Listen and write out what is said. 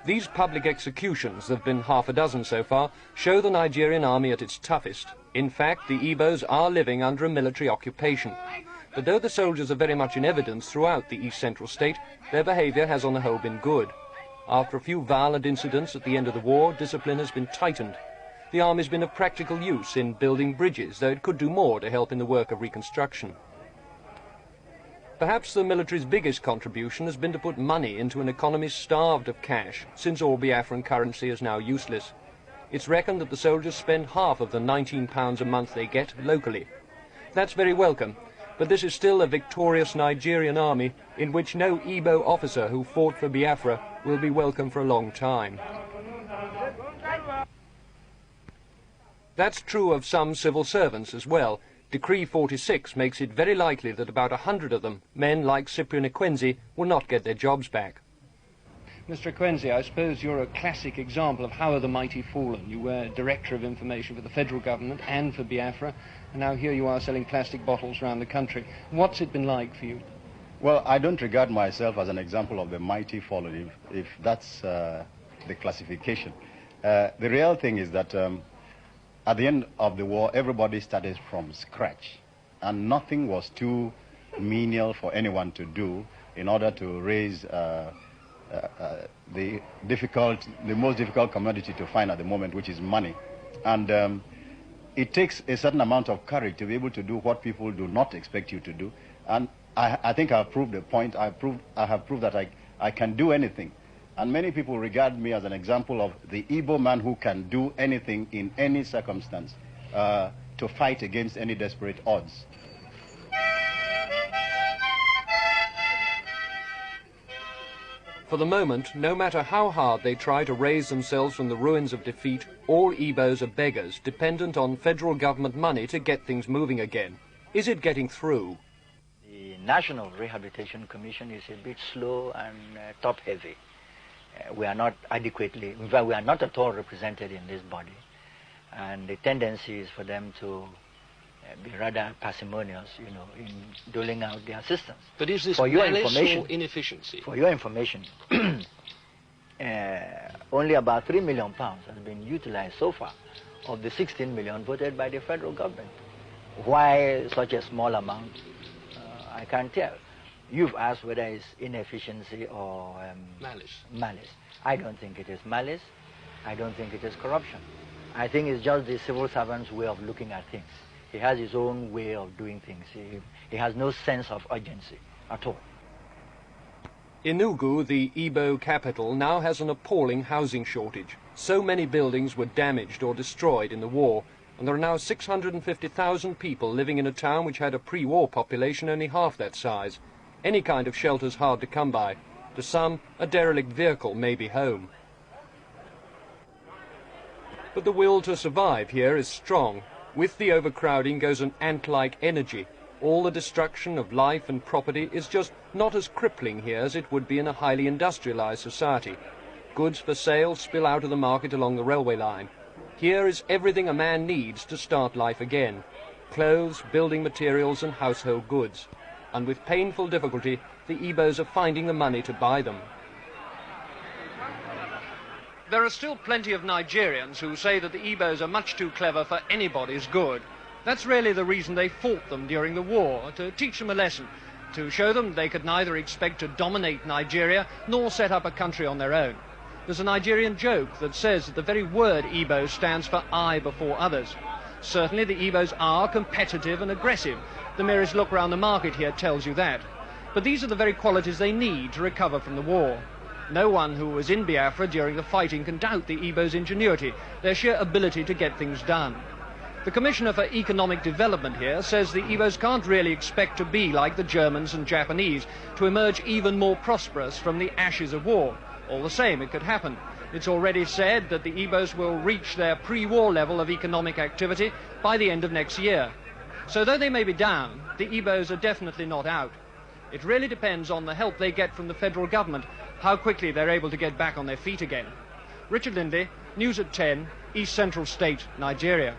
These public executions, there have been half a dozen so far, show the Nigerian army at its toughest. In fact, the Igbos are living under a military occupation. But though the soldiers are very much in evidence throughout the East Central state, their behaviour has on the whole been good. After a few violent incidents at the end of the war, discipline has been tightened. The army's been of practical use in building bridges, though it could do more to help in the work of reconstruction. Perhaps the military's biggest contribution has been to put money into an economy starved of cash, since all Biafran currency is now useless. It's reckoned that the soldiers spend half of the £19 a month they get locally. That's very welcome, but this is still a victorious Nigerian army in which no Igbo officer who fought for Biafra will be welcome for a long time. That's true of some civil servants as well. Decree 46 makes it very likely that about 100 of them, men like Cyprian Ekwenzi, will not get their jobs back. Mr. Ekwenzi, I suppose you're a classic example of how are the mighty fallen. You were Director of Information for the federal government and for Biafra, and now here you are selling plastic bottles around the country. What's it been like for you? Well, I don't regard myself as an example of the mighty fallen, if that's the classification. The real thing is that at the end of the war, everybody started from scratch, and nothing was too menial for anyone to do in order to raise the most difficult commodity to find at the moment, which is money. And it takes a certain amount of courage to be able to do what people do not expect you to do. And I think I've proved the point. I have proved that I can do anything. And many people regard me as an example of the Igbo man who can do anything in any circumstance to fight against any desperate odds. For the moment, no matter how hard they try to raise themselves from the ruins of defeat, all Igbos are beggars, dependent on federal government money to get things moving again. Is it getting through? The National Rehabilitation Commission is a bit slow and top-heavy. We are not adequately, in fact, we are not at all represented in this body. And the tendency is for them to be rather parsimonious, you know, in doling out their assistance. But is this malice or inefficiency? For your information, only about £3 million has been utilized so far of the 16 million voted by the federal government. Why such a small amount, I can't tell. You've asked whether it's inefficiency or malice. I don't think it is malice. I don't think it is corruption. I think it's just the civil servant's way of looking at things. He has his own way of doing things. He has no sense of urgency at all. Enugu, the Igbo capital, now has an appalling housing shortage. So many buildings were damaged or destroyed in the war, and there are now 650,000 people living in a town which had a pre-war population only half that size. Any kind of shelter's hard to come by. To some, a derelict vehicle may be home. But the will to survive here is strong. With the overcrowding goes an ant-like energy. All the destruction of life and property is just not as crippling here as it would be in a highly industrialized society. Goods for sale spill out of the market along the railway line. Here is everything a man needs to start life again. Clothes, building materials and household goods. And with painful difficulty, the Igbos are finding the money to buy them. There are still plenty of Nigerians who say that the Igbos are much too clever for anybody's good. That's really the reason they fought them during the war, to teach them a lesson, to show them they could neither expect to dominate Nigeria nor set up a country on their own. There's a Nigerian joke that says that the very word Igbo stands for I before others. Certainly the Igbos are competitive and aggressive. The merest look around the market here tells you that. But these are the very qualities they need to recover from the war. No one who was in Biafra during the fighting can doubt the Igbos' ingenuity, their sheer ability to get things done. The Commissioner for Economic Development here says the Igbos can't really expect to be like the Germans and Japanese, to emerge even more prosperous from the ashes of war. All the same, it could happen. It's already said that the Igbos will reach their pre-war level of economic activity by the end of next year. So though they may be down, the Igbos are definitely not out. It really depends on the help they get from the federal government, how quickly they're able to get back on their feet again. Richard Lindley, News at 10, East Central State, Nigeria.